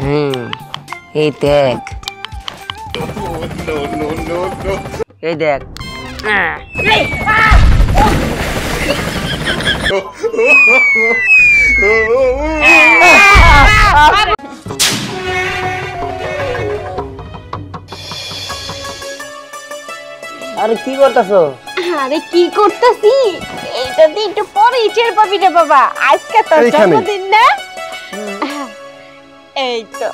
এই দেখ এই দেখ আরে কি করতেছো? আরে কি করতেছি এইটা দিয়ে একটু পরে টের পাবি রে বাবা। আজকে তোর জন্মদিন না? এই তো।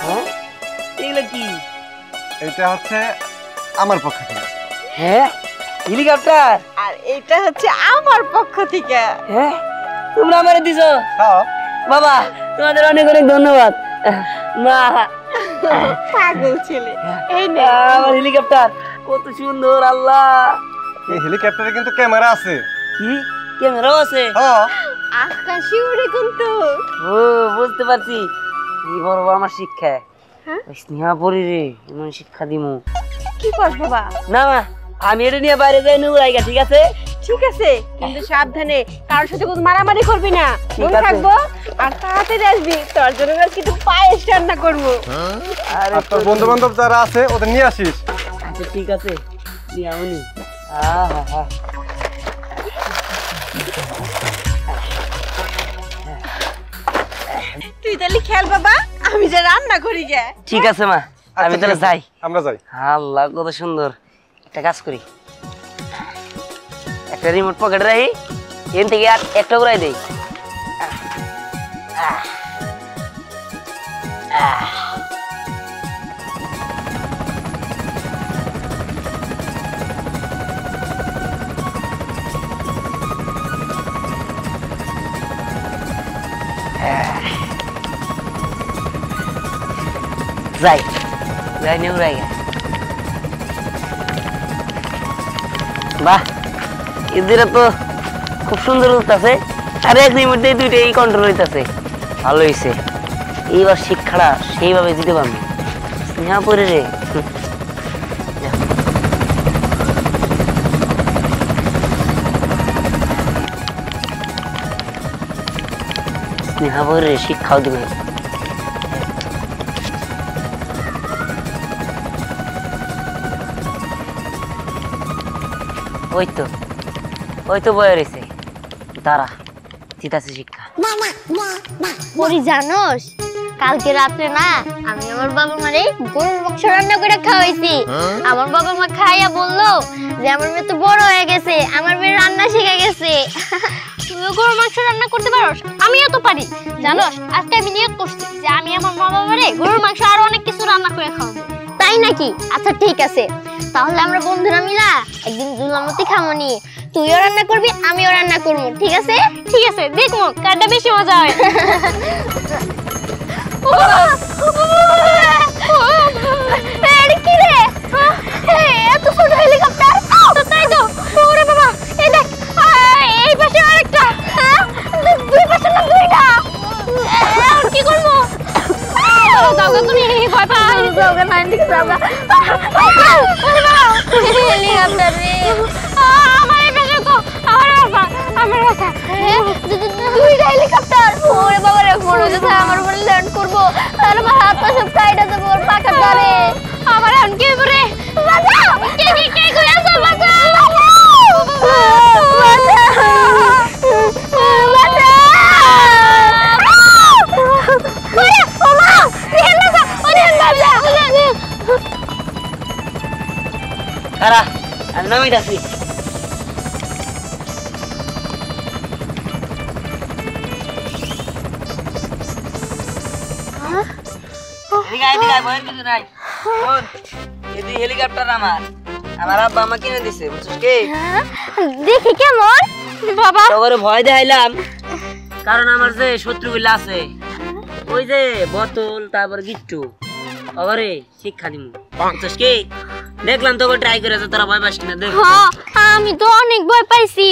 হ্যাঁ এগুলো কি? এটা হচ্ছে আমার পক্ষ থেকে। হ্যাঁ হেলিকপ্টার? আর এটা হচ্ছে আমার পক্ষ থেকে। হ্যাঁ তোমরা আমারে দিছো? হ্যাঁ বাবা তোমাদের অনেক অনেক ধন্যবাদ। মা পাগল ছেলে। এই নে আমার হেলিকপ্টার কত সুন্দর। আল্লাহ এই হেলিকপ্টারে কিন্তু ক্যামেরা আছে। কি ক্যামেরাও আছে? হ্যাঁ আকাশে উড়ে কিন্তু। ও বুঝতে পারছি এই বড় আমার শিক্ষা। স্নেহা পরি রে এমন শিক্ষা দিমু। কি করছ বাবা? না মা আমি এটা নিয়ে বাইরে যাই নুরাইগা। ঠিক আছে ঠিক আছে কিন্তু সাবধানে, কারোর সাথে কোনো মারামারি করবি না। মনে থাকবো আর তাড়াতাড়ি আসবি, তোর জন্য কিন্তু পায়েস রান্না করবো। আরে আর তোর বন্ধু বান্ধব যারা আছে ওদের নিয়ে আসিস। আচ্ছা ঠিক আছে নিয়ামনি। হা তুই তাহলে খেল বাবা, আমি যে রান্না করি গে। ঠিক আছে মা আমি তাহলে যাই। আমরা যাই। আল্লাহ কত সুন্দর। একটা কাজ করি, একটা রিমোট পকেটে রাখি, এখান থেকে একটা ঘুরাই দেই। যাই যাই নিয়ে উড়াই গে। বাহ এদিকে তো খুব সুন্দর উঠতেছে। আর এক রিমোট দিয়ে দুইটাই কন্ট্রোল হইতেছে। ভালো হয়েছে, এইবার শিক্ষাটা সেইভাবে দিতে পারবো। স্নেহা পরে রে স্নেহা পরে রে শিক্ষাও দিবে। ওই তো বয়ে রয়েছে। দাঁড়া দিতাছে শিক্ষা। পরি জানোস কালকে রাতে না আমি আমার বাবা মারে গরুর মাংস রান্না করে খাওয়াইছি। আমার বাবা মা খাইয়া বললো যে আমার মেয়ে তো বড় হয়ে গেছে, আমার মেয়ে রান্না শিখে গেছে। তুইও গরুর মাংস রান্না করতে পারোস? আমিও তো পারি। জানোস আজকে আমি নিয়ত করছি যে আমি আমার মা বাবারে গরুর মাংস আর অনেক কিছু রান্না করে খাওয়াবো। তাই নাকি? আচ্ছা ঠিক আছে, তাহলে আমরা বন্ধুরা মিলা একদিন জুলামতি খামনি। তুইও রান্না করবি আমিও রান্না করবো। ঠিক আছে? ঠিক আছে, দেখবো কারটা বেশি মজা হয়। কি রে এত ছোট হেলিকপ্টার? তাই তো। ওরে বাবা এই দেখ, এই পাশে আরেকটা। দুই পাশে না দুইটা। কি করবো? যাওগা তুমি ভয় পাও। যাওগা না দিকে যাওগা। হেলিকপ্টার রে আমার এই পাশে তো আমার বাসা। দুইটা হেলিকপ্টার। ওরে বাবা রে মনে হচ্ছে আমার উপরে ল্যান্ড করবো। আর আমার হাত পা সব সাইডে দেবো ওর পাখার ধরে। আমার এখন কি করে বাঁচাও? কে করে আসো? বাঁচাও আমি নামি যাচ্ছি। হেলিকপ্টার আমার আব্বা আমা কিনে দিছে, বুঝছিস কি? দেখি কেমন বাবা। সবারে ভয় দেখাইলাম, কারণ আমার যে শত্রু গুলা আছে ওই যে বোতল তারপর গিট্টু ওরে শিক্ষা দিমু, বুঝছিস কি? দেখলাম তোকে ট্রাই করে তোরা ভয় পাস কিনা দেখ। আমি তো অনেক ভয় পাইছি।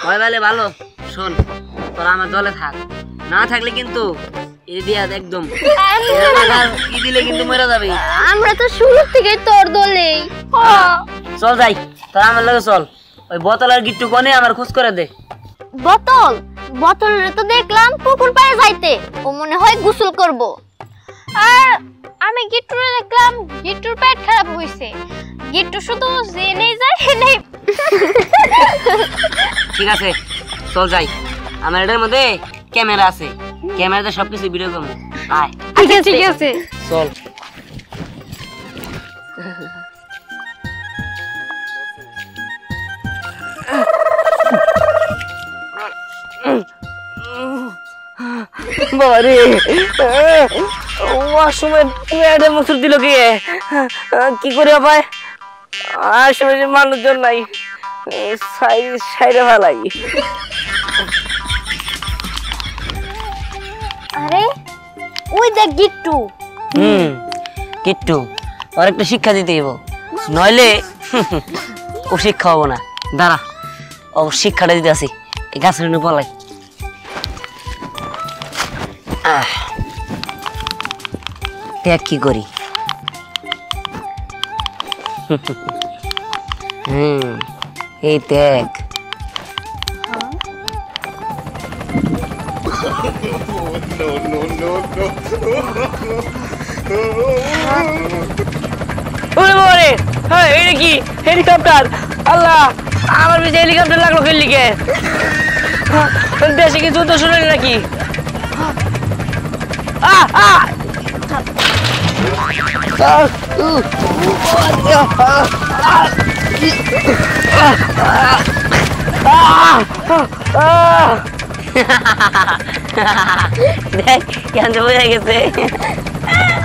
ভয় পেলে ভালো, শোন তোরা আমার দলে থাক, না থাকলে কিন্তু একদম কি দিলে কিন্তু মরে যাবে। আমরা তো শুরু থেকে তোর দলে। চল যাই, তোরা আমার লগে চল। ওই বোতল আর গিট্টু কোনে আমার খোঁজ করে দে। বোতল বোতলে তো দেখলাম পুকুর পাড়ে যাইতে, ও মনে হয় গোসল করব। আর আমি গিট্টুরে দেখলাম গিট্টুর পেট খারাপ হইছে, গিট্টু শুধু জেনে যায় নেই। ঠিক আছে চল যাই, আমার এটার মধ্যে ক্যামেরা আছে, ক্যামেরাতে সবকিছু ভিডিও করবো। আয় ঠিক আছে চল। বাবারে ওয়াশরুমে পেটে মুসুর দিল কি করে পায়? আশেপাশে মানুষজন নাই, সাইডে ভালাই। আরে ওই দেখ গিট্টু। কিট্টু ওর একটা শিক্ষা দিতে হইব, নইলে ও শিক্ষা হবো না। দাঁড়া ও শিক্ষাটা দিতে আসি, এই গাছের নিয়ে পলাই। দেখ কি করি। এই দেখ কি হেলিকপ্টার। আল্লাহ আমার পিছিয়ে হেলিকপ্টার লাগলো খেললিকে, দেশে কি যুদ্ধ শুনেন নাকি? দেখ কেন বোঝা গেছে।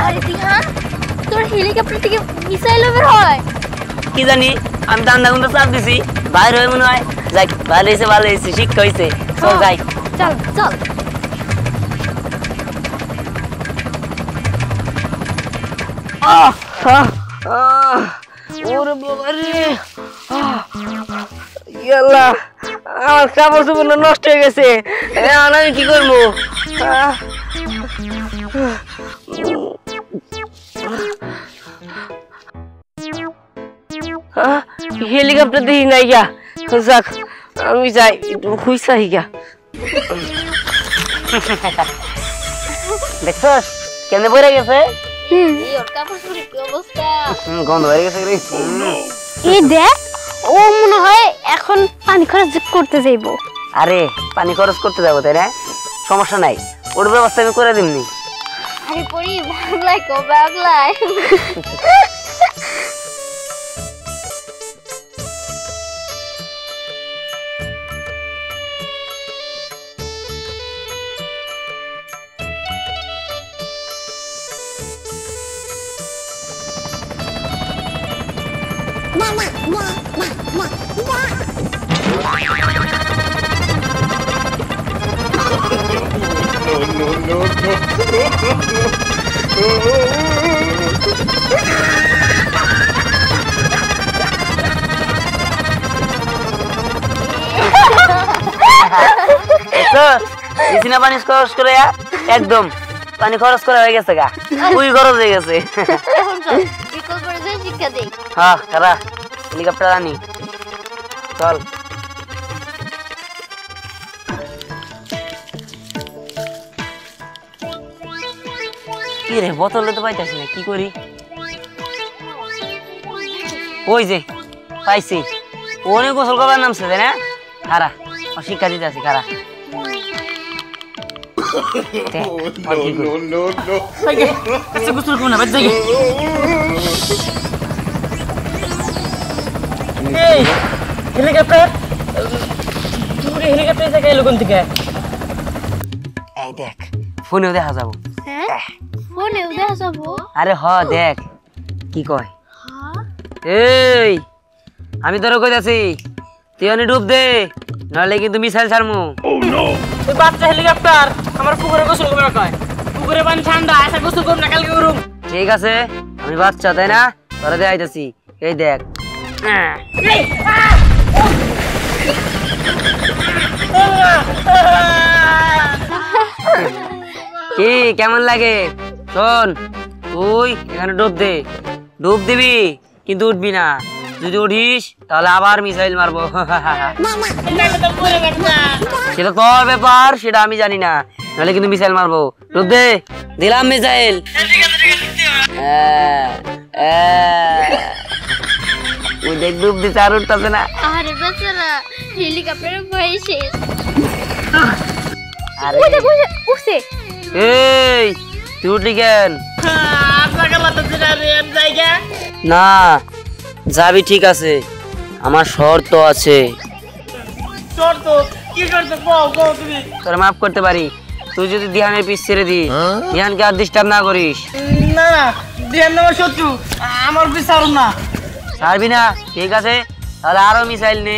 আরে দিহান, তোর হেলিকপ্টার থেকে মিসাইল বের হয়? কি জানি, আমি তো আন্দাজ মতো চাপ দিছি, বাইরে হয়ে মনে হয়। যাই, ভালো হয়েছে ভালো হয়েছে, শিক্ষা হয়েছে। চল যাই, চল চল। ওরে বাবা রে, ইয়াল্লাহ আমার কাপড় চোপড় নষ্ট হয়ে গেছে, এখন আমি কি করবো? হেলিকপ্টার দেখি নাই গা, যাক আমি যাই একটু খুঁজছি গা। দেখছস কেন বইরা গেছে? ওর কাপড় চোপড়ের কি অবস্থা? গন্ধ হয়ে গেছে রে। এই দেখ, ও মনে হয় এখন পানি খরচ করতে যাইবো। আরে পানি খরচ করতে যাবো তাই না, সমস্যা নাই, ওর ব্যবস্থা আমি করে দিমনি। আরে পরি বাংলায় কো বাংলায়। পানি খরচ করে একদম পানি খরচ করা হয়ে গেছে গা, ওই খরচ হয়ে গেছে। এখন চল বিকল্প যে শিক্ষা দেই। হ্যাঁ খারা হেলিকপ্টার আনি, চল। কি রে বোতলে তো পাইতাছি না, কি করি? ওই যে পাইছি, অনেক গোসল করবার নামছে তাই না? খারা শিক্ষা দিতে আছি, খারা গোসল করবো না। হেলিকপ্টার হেলিকপ্টার থেকে এলো কোন থেকে? এই দেখ ফোনেও দেখা যাবো। হ্যাঁ ফোনেও দেখা যাবো? আরে হ দেখ কি কয়। এই আমি তোর কইতাছি, তুই অনেক ডুব দে, নাহলে কিন্তু মিসাইল ছাড়মু। ওই বাচ্চা হেলিকপ্টার আমার পুকুরে গোসল করবে কয়, পুকুরে পানি ঠান্ডা, আশা গোসল করব না, কালকে করুম। ঠিক আছে আমি বাচ্চা তাই না, তোরা দেখাইতাছি। এই দেখ কি কেমন লাগে? শোন তুই এখানে ডুব দে, ডুব দিবি কিন্তু উঠবি না, যদি উঠিস তাহলে আবার মিসাইল মারবো। সেটা তোর ব্যাপার, সেটা আমি জানি না, নাহলে কিন্তু মিসাইল মারবো। রুদ্দে দিলাম মিসাইল। ওই দেখ ডুব দিতে আর উঠতেছে না। আরে বেচারা হেলিকপ্টারে ভয়ে শেষ। আরে ওই দেখ উঠছে। এই তুই উঠলি কেন? না যাবি ঠিক আছে, আমার শর্ত আছে। তোর মাফ করতে পারি, তুই যদি ধ্যানের পিছ ছেড়ে দি, ধ্যানকে আর ডিস্টার্ব না করিস। না না, ধ্যান আমার শত্রু, আমার বিচার না। ছাড়বি না? ঠিক আছে, তাহলে আরো মিসাইল নে।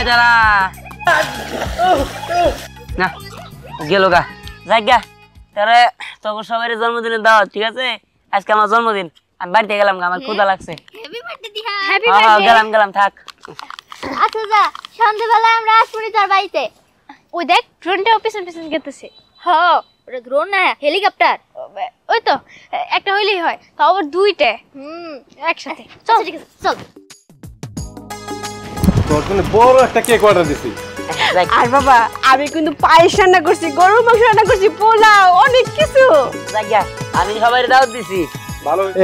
দাঁড়া না, গেল গা, যাই গা। তাহলে তখন সবাই জন্মদিনের দাওয়াত, ঠিক আছে? আজকে আমার জন্মদিন, আমি বাড়িতে গেলাম, আমার ক্ষুধা লাগছে। হ্যাপি বার্থডে দিহা। হ্যাপি হ্যাঁ বার্থডে। গেলাম থাক। আচ্ছা যা, সন্ধ্যাবেলায় আমরা আসবনি তোর বাড়িতে। ওই দেখ ড্রোনটা পিছন পিছন গেতেছে। হ্যাঁ ওটা ড্রোন না, হেলিকপ্টার। ওই তো একটা হইলেই হয়, তাও আবার দুইটা। একসাথে। চল ঠিক আছে, চল। তোর জন্য বড় একটা কেক অর্ডার দিছি। আর বাবা আমি কিন্তু পায়েস রান্না করছি, গরুর মাংস রান্না করছি, পোলাও, অনেক কিছু। আমি সবাই দাওয়াত দিছি।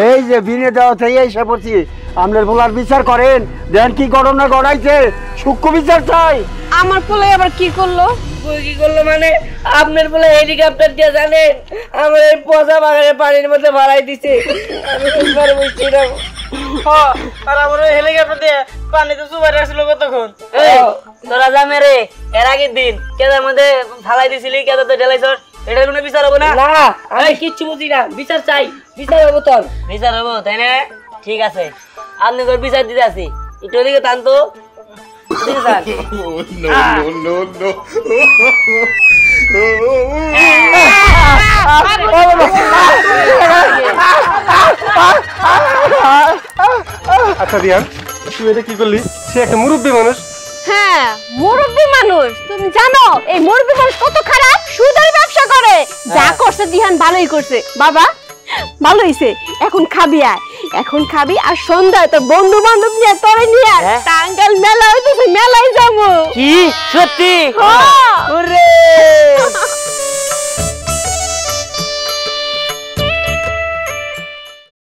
এই যে বিনে দেওয়া থেকে এসে পড়ছি, আপনার বলার বিচার করেন, দেন কি ঘটনা ঘটাইছে, সূক্ষ্ম বিচার চাই। আমার পোলাই আবার কি করলো? কি করলো মানে? আপনার বলে হেলিকপ্টার দিয়ে জানেন আমার এই পচা বাগানের পানির মধ্যে ভাড়াই দিছে। আমি একবার বলছিলাম আর আমার হেলিকপ্টার দিয়ে পানিতে চুবাই রাখছিল কতক্ষণ। তোরা যা মেরে এর আগের দিন কেদার মধ্যে ফালাই দিছিলি, কেদার তো ঢেলাইছস, এটার কোনো বিচার হবো না? না আমি কিচ্ছু বুঝি না, বিচার চাই, বিচার হবো তোর। বিচার হবো তাই না? ঠিক আছে, আপনি তোর বিচার দিতে আসি, একটু ওদিকে টান তো। আচ্ছা রিয়ান, তুই এটা কি করলি? সে একটা মুরব্বী মানুষ। হ্যাঁ মুরব্বী মানুষ, তুমি জানো এই মুরব্বী মানুষ কত খারাপ, সুদের ব্যবসা করে। যা করছে দিহান ভালোই করছে বাবা, ভালো হইছে। এখন খাবি আয়, এখন খাবি, আর সন্ধ্যায় তোর বন্ধু বান্ধব নিয়ে তোরে নিয়ে হ্যাঁ? টাঙ্গাইল মেলা হইতেছে, মেলায় যাবো। কি সত্যি? হ্যাঁ। ওরে